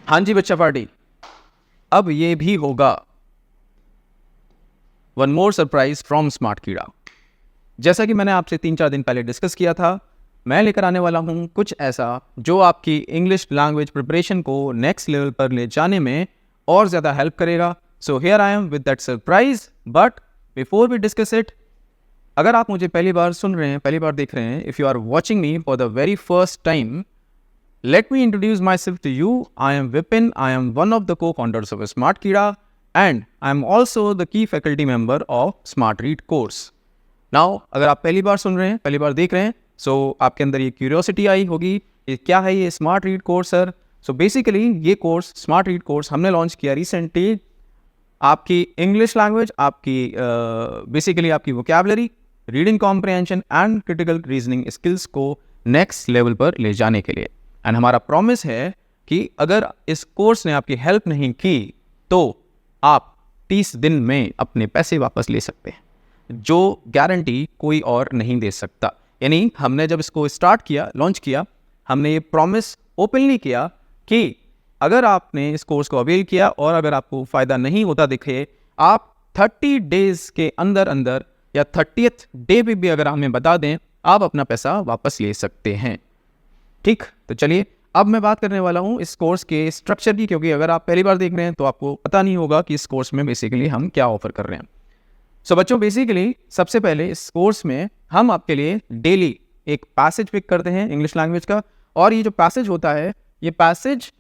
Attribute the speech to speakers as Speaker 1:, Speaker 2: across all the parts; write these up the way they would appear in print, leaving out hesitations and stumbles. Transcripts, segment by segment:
Speaker 1: हाँ जी बच्चा पार्टी, अब ये भी होगा one more surprise from smart कीड़ा। जैसा कि मैंने आपसे 3-4 दिन पहले डिस्कस किया था, मैं लेकर आने वाला हूँ कुछ ऐसा जो आपकी इंग्लिश लैंग्वेज प्रिपरेशन को नेक्स्ट लेवल पर ले जाने में और ज़्यादा हेल्प करेगा। So here I am with that surprise. But before we discuss it, अगर आप मुझे पहली बार सुन रहे हैं, पहली बार देख रहे हैं, if you are watching me for the very first time, let me introduce myself to you. I am Vipin. I am one of the co-founders of Smart Kida and I am also the key faculty member of Smart Read course. Now, अगर आप पहली बार सुन रहे हैं, पहली बार देख रहे हैं, so आपके अंदर ये क्यूरियोसिटी आई होगी, ये क्या है ये smart read course sir. So basically ये कोर्स, स्मार्ट रीड कोर्स हमने लॉन्च किया रिसेंटली आपकी इंग्लिश लैंग्वेज, आपकी बेसिकली आपकी vocabulary, reading comprehension and critical reasoning skills को नेक्स्ट लेवल पर ले जाने के लिए। एंड हमारा प्रॉमिस है कि अगर इस कोर्स ने आपकी हेल्प नहीं की तो आप 30 दिन में अपने पैसे वापस ले सकते हैं, जो गारंटी कोई और नहीं दे सकता। यानी हमने जब इसको स्टार्ट किया, लॉन्च किया, हमने ये प्रॉमिस ओपनली किया कि अगर आपने इस कोर्स को अवेल किया और अगर आपको फ़ायदा नहीं होता दिखे, आप 30 डेज़ के अंदर अंदर या 30th डे पे भी अगर हमें बता दें, आप अपना पैसा वापस ले सकते हैं। ठीक, तो चलिए अब मैं बात करने वाला हूँ इस कोर्स के स्ट्रक्चर की, क्योंकि अगर आप पहली बार देख रहे हैं तो आपको पता नहीं होगा कि इस कोर्स में बेसिकली हम क्या ऑफर कर रहे हैं। सो बच्चों, बेसिकली सबसे पहले इस कोर्स में हम आपके लिए डेली एक पैसेज पिक करते हैं इंग्लिश लैंग्वेज का, और ये जो पैसेज होता है, ये पैसेज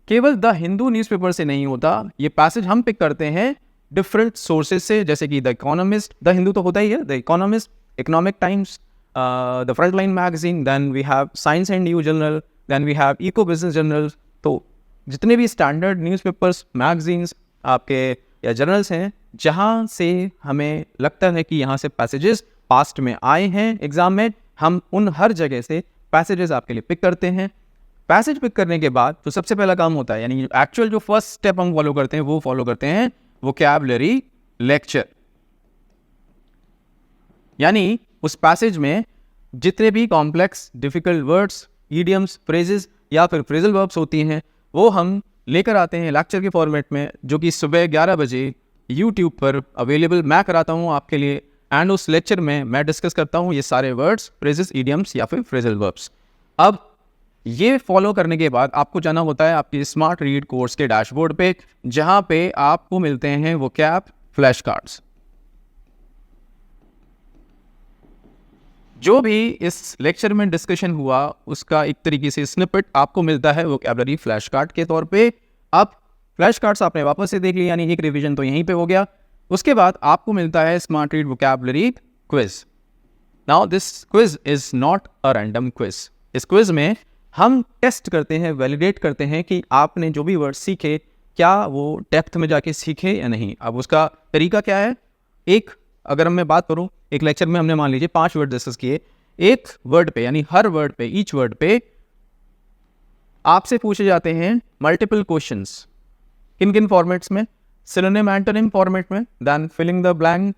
Speaker 1: केवल द हिंदू न्यूज़पेपर से नहीं होता, ये पैसेज हम पिक करते हैं डिफरेंट सोर्सेज से, जैसे कि द इकोनॉमिस्ट, द हिंदू तो होता ही है, the economist, economic times, the Frontline magazine, then we have Science and New Journal, then we have Eco Business Journal। तो जितने भी स्टैंडर्ड न्यूज़पेपर्स, मैगजीन्स आपके या जर्नल्स हैं, जहाँ से हमें लगता है कि यहाँ से पैसेजेस पास्ट में आए हैं एग्जाम में, हम उन हर जगह से पैसेजेस आपके लिए पिक करते हैं। पैसेज पिक करने के बाद तो सबसे पहला काम होता है, यानी एक्चुअल जो फर्स्ट स्टेप हम फॉलो करते हैं वो फॉलो करते हैं वोकैबुलरी लेक्चर। यानी उस पैसेज में जितने भी complex difficult words, idioms, phrases या फिर फ्रेजल वर्ब्स होती हैं, वो हम लेकर आते हैं लेक्चर के फॉर्मेट में, जो कि सुबह 11 बजे यूट्यूब पर अवेलेबल मैं कराता हूँ आपके लिए। एंड उस लेक्चर में मैं डिस्कस करता हूँ ये सारे वर्ड्स, फ्रेजेस, ईडियम्स या फिर फ्रेजल वर्ब्स। अब ये फॉलो करने के बाद आपको जाना होता है आपकी स्मार्ट रीड कोर्स के डैशबोर्ड पे, जहाँ पे आपको मिलते हैं वोकैब फ्लैश कार्ड्स। जो भी इस लेक्चर में डिस्कशन हुआ उसका एक तरीके से स्निपेट आपको मिलता है वोकैबुलरी फ्लैश कार्ड के तौर पे। अब फ्लैश कार्ड्स आपने वापस से देख लिया, यानी एक रिवीजन तो यहीं पे हो गया। उसके बाद आपको मिलता है smart read vocabulary quiz. Now this quiz is not a random quiz. इस क्विज में हम टेस्ट करते हैं, वैलिडेट करते हैं कि आपने जो भी वर्ड सीखे क्या वो डेप्थ में जाके सीखे या नहीं। अब उसका तरीका क्या है, एक अगर मैं बात करूं, एक लेक्चर में हमने मान लीजिए 5 वर्ड डिस्कस किए, एक वर्ड पे यानी हर वर्ड पे, ईच वर्ड पे आपसे पूछे जाते हैं मल्टीपल क्वेश्चंस। किन किन फॉर्मेट्स में, सिनोनिम एंटोनिम फॉर्मेट में, then filling the blank,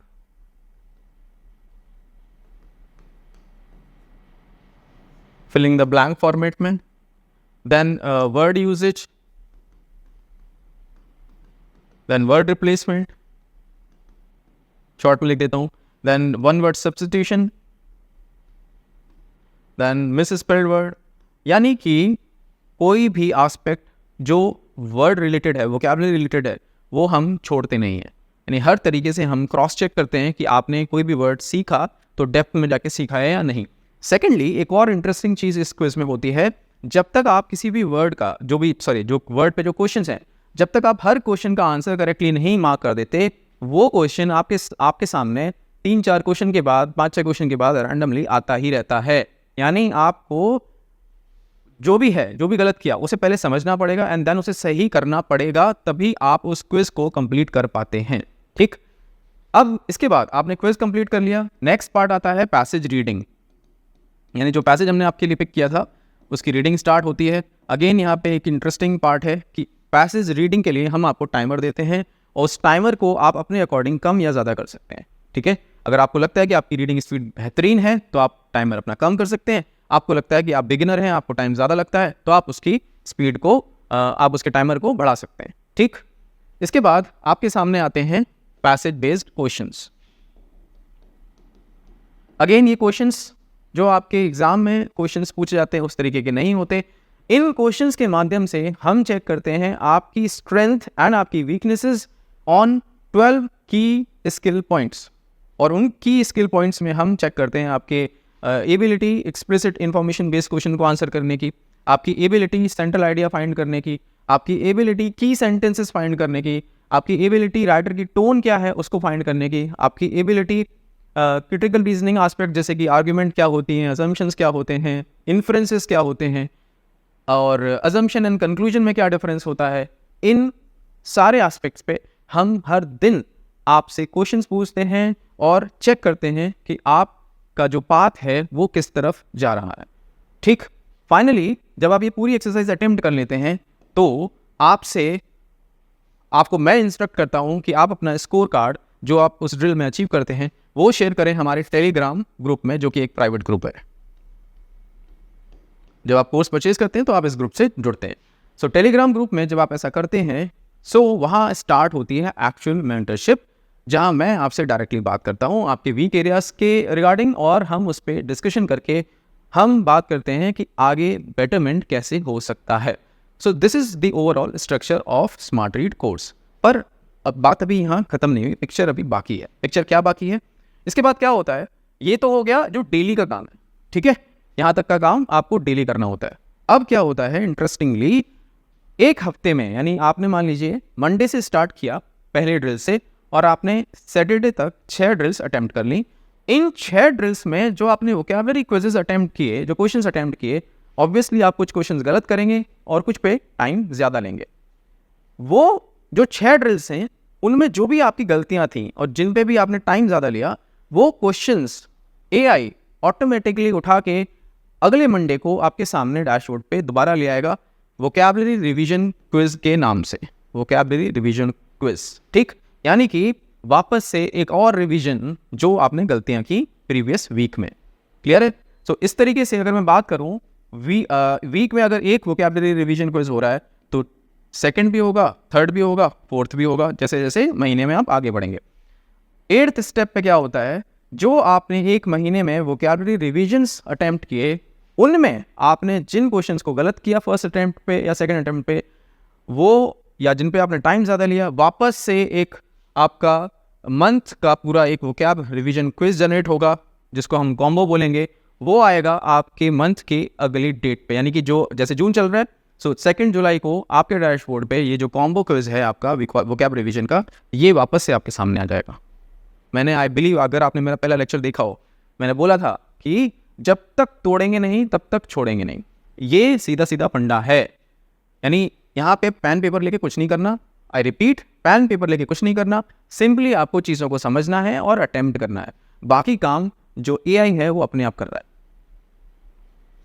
Speaker 1: format में, then word usages, then word replacement, short में लिख देता हूं, then one word substitution, then misspelled word. यानी कि कोई भी एस्पेक्ट जो वर्ड रिलेटेड है, वोकैबुलरी रिलेटेड है, वो हम छोड़ते नहीं हैं। यानी हर तरीके से हम क्रॉस चेक करते हैं कि आपने कोई भी वर्ड सीखा तो डेप्थ में जाके सीखा है या नहीं। सेकेंडली, एक और इंटरेस्टिंग चीज़ इस क्विज में होती है, जब तक आप किसी भी वर्ड का जो वर्ड पे जो क्वेश्चन हैं, जब तक आप हर क्वेश्चन का आंसर करेक्टली नहीं मार्क कर देते, वो क्वेश्चन आपके सामने 3-4 क्वेश्चन के बाद, 5-6 क्वेश्चन के बाद रैंडमली आता ही रहता है। यानी आपको जो भी गलत किया उसे पहले समझना पड़ेगा एंड देन उसे सही करना पड़ेगा, तभी आप उस क्विज को कंप्लीट कर पाते हैं। ठीक, अब इसके बाद आपने क्विज कंप्लीट कर लिया, नेक्स्ट पार्ट आता है पैसेज रीडिंग। यानी जो पैसेज हमने आपके लिए पिक किया था उसकी रीडिंग स्टार्ट होती है। अगेन यहाँ पे एक इंटरेस्टिंग पार्ट है कि पैसेज रीडिंग के लिए हम आपको टाइमर देते हैं और उस टाइमर को आप अपने अकॉर्डिंग कम या ज़्यादा कर सकते हैं। ठीक है, अगर आपको लगता है कि आपकी रीडिंग स्पीड बेहतरीन है तो आप टाइमर अपना कम कर सकते हैं। आपको लगता है कि आप बिगिनर हैं, आपको टाइम ज़्यादा लगता है, तो आप उसकी स्पीड को आप उसके टाइमर को बढ़ा सकते हैं। ठीक, इसके बाद आपके सामने आते हैं पैसेज बेस्ड क्वेश्चंस। अगेन ये क्वेश्चंस जो आपके एग्जाम में क्वेश्चंस पूछे जाते हैं उस तरीके के नहीं होते। इन क्वेश्चंस के माध्यम से हम चेक करते हैं आपकी स्ट्रेंथ एंड आपकी वीकनेसेस ऑन 12 की स्किल पॉइंट्स, और उन की स्किल पॉइंट्स में हम चेक करते हैं आपके ability explicit information based question को आंसर करने की, आपकी एबिलिटी सेंट्रल आइडिया फाइंड करने की, आपकी एबिलिटी की सेंटेंसेस फाइंड करने की, आपकी एबिलिटी राइटर की टोन क्या है उसको फाइंड करने की, आपकी एबिलिटी क्रिटिकल रीजनिंग एस्पेक्ट जैसे कि आर्ग्यूमेंट क्या होती हैं, असम्पशंस क्या होते हैं, इन्फ्रेंसेस क्या होते हैं, और असम्पशन एंड कंक्लूजन में क्या डिफरेंस होता है। इन सारे एस्पेक्ट्स पे हम हर दिन आपसे क्वेश्चंस पूछते हैं और चेक करते हैं कि आपका जो पाथ है वो किस तरफ जा रहा है। ठीक, फाइनली जब आप ये पूरी एक्सरसाइज अटेम्प्ट कर लेते हैं तो आपको मैं इंस्ट्रक्ट करता हूं कि आप अपना स्कोर कार्ड जो आप उस ड्रिल में अचीव करते हैं वो शेयर करें हमारे टेलीग्राम ग्रुप में, जो कि एक प्राइवेट ग्रुप है। जब आप कोर्स परचेज करते हैं तो आप इस ग्रुप से जुड़ते हैं। सो टेलीग्राम ग्रुप में जब आप ऐसा करते हैं सो वहाँ स्टार्ट होती है एक्चुअल मेंटरशिप, जहाँ मैं आपसे डायरेक्टली बात करता हूँ आपके वीक एरियाज के रिगार्डिंग, और हम उस पर डिस्कशन करके हम बात करते हैं कि आगे बेटरमेंट कैसे हो सकता है। So this is the overall structure of smart read course. पर अब बात अभी यहाँ खत्म नहीं हुई, पिक्चर अभी बाकी है। पिक्चर क्या बाकी है? इसके बाद क्या होता है, ये तो हो गया जो डेली का काम है, ठीक है, यहाँ तक का काम आपको डेली करना होता है। अब क्या होता है इंटरेस्टिंगली, एक हफ्ते में, यानी आपने मान लीजिए मंडे से स्टार्ट किया पहले ड्रिल से और आपने सैटरडे तक 6 ड्रिल्स अटेम्प्ट कर ली। इन 6 ड्रिल्स में जो आपने वोकैबुलरी क्विज़ेस अटेम्प्ट किए, जो क्वेश्चंस अटेम्प्ट किए, ऑब्वियसली आप कुछ क्वेश्चंस गलत करेंगे और कुछ पे टाइम ज़्यादा लेंगे। वो जो 6 ड्रिल्स हैं उनमें जो भी आपकी गलतियां थी और जिन पे भी आपने टाइम ज़्यादा लिया, वो क्वेश्चंस एआई ऑटोमेटिकली उठा के अगले मंडे को आपके सामने डैशबोर्ड पे दोबारा ले आएगा वोकैबुलरी रिवीजन क्विज के नाम से, वोकैबुलरी रिवीजन क्विज। ठीक, यानी कि वापस से एक और रिवीजन जो आपने गलतियां की प्रीवियस वीक में। क्लियर है? सो इस तरीके से अगर मैं बात करूं, वीक में अगर एक वोकैबुलरी रिवीजन क्विज हो रहा है तो सेकंड भी होगा, थर्ड भी होगा, फोर्थ भी होगा, जैसे जैसे महीने में आप आगे बढ़ेंगे। 8th स्टेप पे क्या होता है, जो आपने एक महीने में वोकैबुलरी रिवीजन्स अटेम्प्ट किए उनमें आपने जिन क्वेश्चंस को गलत किया फर्स्ट अटेम्प्ट पे या सेकंड अटेम्प्ट पे, वो या जिन पे आपने टाइम ज़्यादा लिया, वापस से एक आपका मंथ का पूरा एक वोकैब रिवीजन क्विज जनरेट होगा जिसको हम कॉम्बो बोलेंगे। वो आएगा आपके मंथ के अगली डेट पे, यानी कि जो जैसे जून चल रहा है, सो 2 जुलाई को आपके डैशबोर्ड पे ये जो कॉम्बो क्विज है आपका वोकैब रिवीजन का, ये वापस से आपके सामने आ जाएगा। मैंने आई बिलीव, अगर आपने मेरा पहला लेक्चर देखा हो, मैंने बोला था कि जब तक तोड़ेंगे नहीं तब तक छोड़ेंगे नहीं। ये सीधा सीधा फंडा है, यानी यहाँ पे पेन पेपर लेके कुछ नहीं करना। आई रिपीट, पेन पेपर लेके कुछ नहीं करना, सिंपली आपको चीज़ों को समझना है और अटेम्प्ट करना है। बाकी काम जो एआई है वो अपने आप कर रहा है,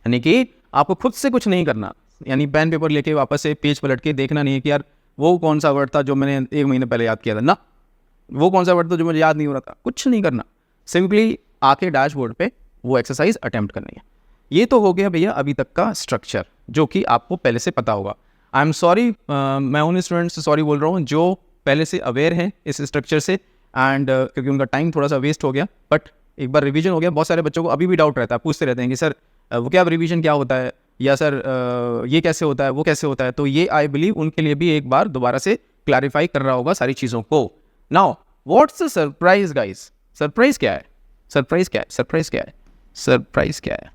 Speaker 1: यानी कि आपको खुद से कुछ नहीं करना। यानी पेन पेपर लेके वापस से पेज पलट के देखना नहीं है कि यार वो कौन सा वर्ड था जो मैंने 1 महीने पहले याद किया था, ना वो कौन सा वर्ड था जो मुझे याद नहीं हो रहा था, कुछ नहीं करना। सिंपली आके डैशबोर्ड पे वो एक्सरसाइज अटेम्प्ट करनी है। ये तो हो गया भैया अभी तक का स्ट्रक्चर, जो कि आपको पहले से पता होगा। आई एम सॉरी, मैं उन स्टूडेंट्स से सॉरी बोल रहा हूँ जो पहले से अवेयर हैं इस स्ट्रक्चर से, एंड क्योंकि उनका टाइम थोड़ा सा वेस्ट हो गया, बट एक बार रिवीजन हो गया। बहुत सारे बच्चों को अभी भी डाउट रहता है, पूछते रहते हैं कि सर वो क्या रिवीजन क्या होता है, या सर ये कैसे होता है, वो कैसे होता है। तो ये आई बिलीव उनके लिए भी एक बार दोबारा से क्लैरिफाई कर रहा होगा सारी चीज़ों को। Now what's the surprise guys? Surprise क्या है? सरप्राइज क्या है? सरप्राइज क्या है? सरप्राइज क्या है?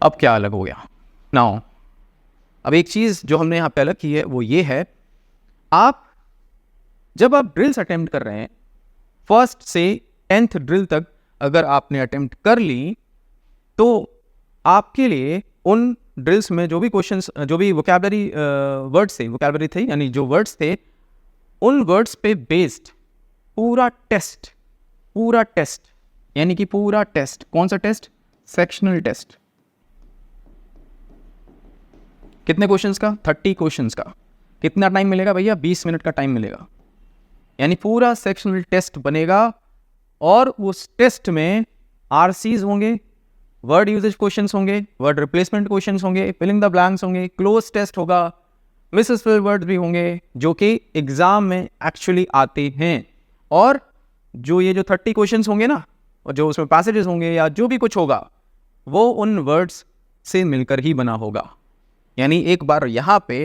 Speaker 1: अब क्या अलग हो गया? नाउ अब एक चीज़ जो हमने यहाँ पे अलग की है वो ये है, जब आप ड्रिल्स अटेम्प्ट कर रहे हैं, 1st से 10th ड्रिल तक अगर आपने अटेम्प्ट कर ली, तो आपके लिए उन ड्रिल्स में जो भी क्वेश्चंस, जो भी वोकैबुलरी वर्ड्स थे, वोकैबुलरी थे यानी जो वर्ड्स थे, उन वर्ड्स पे बेस्ड पूरा टेस्ट, यानी कि पूरा टेस्ट। कौन सा टेस्ट? Sectional test. कितने क्वेश्चंस का? 30 क्वेश्चंस का। कितना टाइम मिलेगा भैया? 20 मिनट का टाइम मिलेगा, यानी पूरा सेक्शनल टेस्ट बनेगा। और उस टेस्ट में आरसीज होंगे, वर्ड यूजेज क्वेश्चंस होंगे, वर्ड रिप्लेसमेंट क्वेश्चंस होंगे, फिलिंग द ब्लैंक्स होंगे, क्लोज टेस्ट होगा, मिसेस फिल वर्ड भी होंगे जो कि एग्जाम में एक्चुअली आते हैं। और जो ये जो 30 क्वेश्चंस होंगे ना, और जो उसमें पैसेजेस होंगे या जो भी कुछ होगा वो उन वर्ड्स से मिलकर ही बना होगा। यानी एक बार यहाँ पे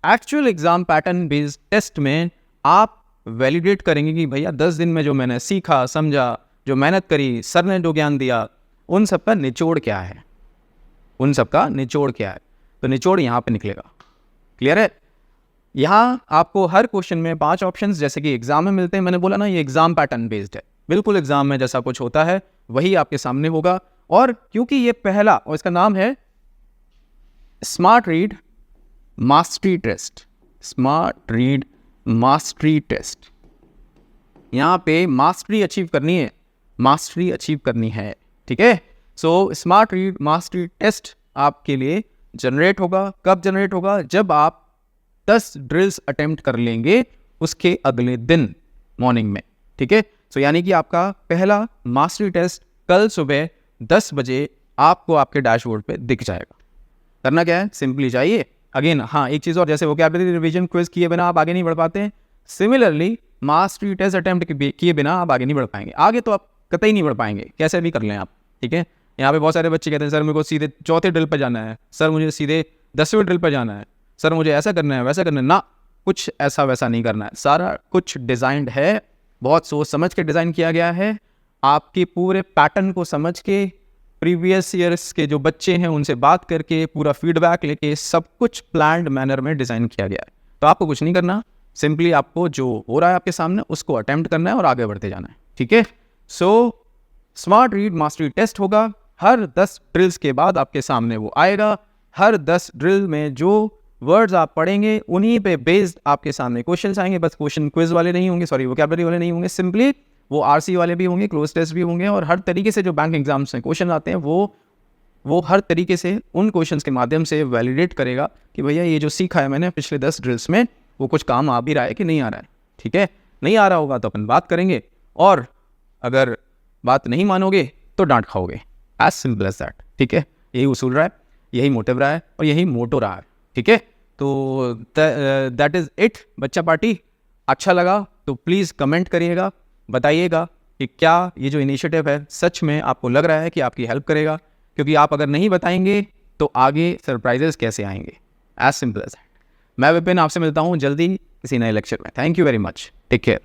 Speaker 1: actual exam pattern based test में आप वैलिडेट करेंगे कि भैया 10 दिन में जो मैंने सीखा, समझा, जो मेहनत करी, सर ने जो ज्ञान दिया, उन सब का निचोड़ क्या है, उन सब का निचोड़ क्या है। तो निचोड़ यहाँ पे निकलेगा। क्लियर है? यहाँ आपको हर क्वेश्चन में 5 ऑप्शंस जैसे कि एग्जाम में मिलते हैं। मैंने बोला ना ये एग्जाम पैटर्न बेस्ड है, बिल्कुल एग्जाम में जैसा कुछ होता है वही आपके सामने होगा। और क्योंकि ये पहला, और इसका नाम है smart read mastery test, smart read mastery test, यहाँ पे मास्टरी अचीव करनी है, मास्टरी अचीव करनी है। ठीक है? So smart read mastery test आपके लिए जनरेट होगा। कब जनरेट होगा? जब आप 10 ड्रिल्स अटेम्प्ट कर लेंगे उसके अगले दिन मॉर्निंग में। ठीक है? सो यानी कि आपका पहला मास्टरी टेस्ट कल सुबह 10 बजे आपको आपके डैशबोर्ड पे दिख जाएगा। करना क्या है? सिंपली जाइए। अगेन हाँ, एक चीज़ और, जैसे वोकैबुलरी रिवीजन क्विज किए बिना आप आगे नहीं बढ़ पाते हैं, सिमिलरली मास्टरी टेस्ट अटेम्प्ट किए बिना आप आगे नहीं बढ़ पाएंगे। आगे तो आप कतई नहीं बढ़ पाएंगे, कैसे भी कर लें आप। ठीक है? यहाँ पे बहुत सारे बच्चे कहते हैं सर मेरे को सीधे चौथे ड्रिल पर जाना है, सर मुझे सीधे 10वें ड्रिल पर जाना है, सर मुझे ऐसा करना है, वैसा करना है। ना, कुछ ऐसा वैसा नहीं करना है। सारा कुछ डिज़ाइंड है, बहुत सोच समझ के डिज़ाइन किया गया है। आपके पूरे पैटर्न को समझ के, प्रीवियस ईयर्स के जो बच्चे हैं उनसे बात करके, पूरा फीडबैक लेके, सब कुछ प्लान्ड मैनर में डिज़ाइन किया गया है। तो आपको कुछ नहीं करना, सिंपली आपको जो हो रहा है आपके सामने उसको अटेम्प्ट करना है और आगे बढ़ते जाना है। ठीक है? So smart read mastery test होगा। हर 10 ड्रिल्स के बाद आपके सामने वो आएगा। हर 10 ड्रिल में जो वर्ड्स आप पढ़ेंगे उन्हीं पे बेस्ड आपके सामने क्वेश्चंस आएंगे। बस क्वेश्चन क्विज वाले नहीं होंगे, सॉरी वोकैबुलरी वाले नहीं होंगे, सिंपली वो आरसी वाले भी होंगे, क्लोज टेस्ट भी होंगे। और हर तरीके से जो बैंक एग्जाम्स में क्वेश्चन आते हैं वो हर तरीके से उन क्वेश्चंस के माध्यम से वैलिडेट करेगा कि भैया ये जो सीखा है मैंने पिछले 10 ड्रिल्स में वो कुछ काम आ भी रहा है कि नहीं आ रहा है। ठीक है? नहीं आ रहा होगा तो अपन बात करेंगे, और अगर बात नहीं मानोगे तो डांट खाओगे। As simple as that. ठीक है? यही उसूल रहा है, यही मोटिव रहा है और यही मोटो रहा है। ठीक है? तो दैट इज़ इट बच्चा पार्टी। अच्छा लगा तो प्लीज़ कमेंट करिएगा, बताइएगा कि क्या ये जो इनिशिएटिव है सच में आपको लग रहा है कि आपकी हेल्प करेगा, क्योंकि आप अगर नहीं बताएंगे तो आगे सरप्राइजेस कैसे आएंगे। As simple as that. मैं विपिन आपसे मिलता हूँ जल्दी किसी नए लेक्चर में। Thank you very much. Take care.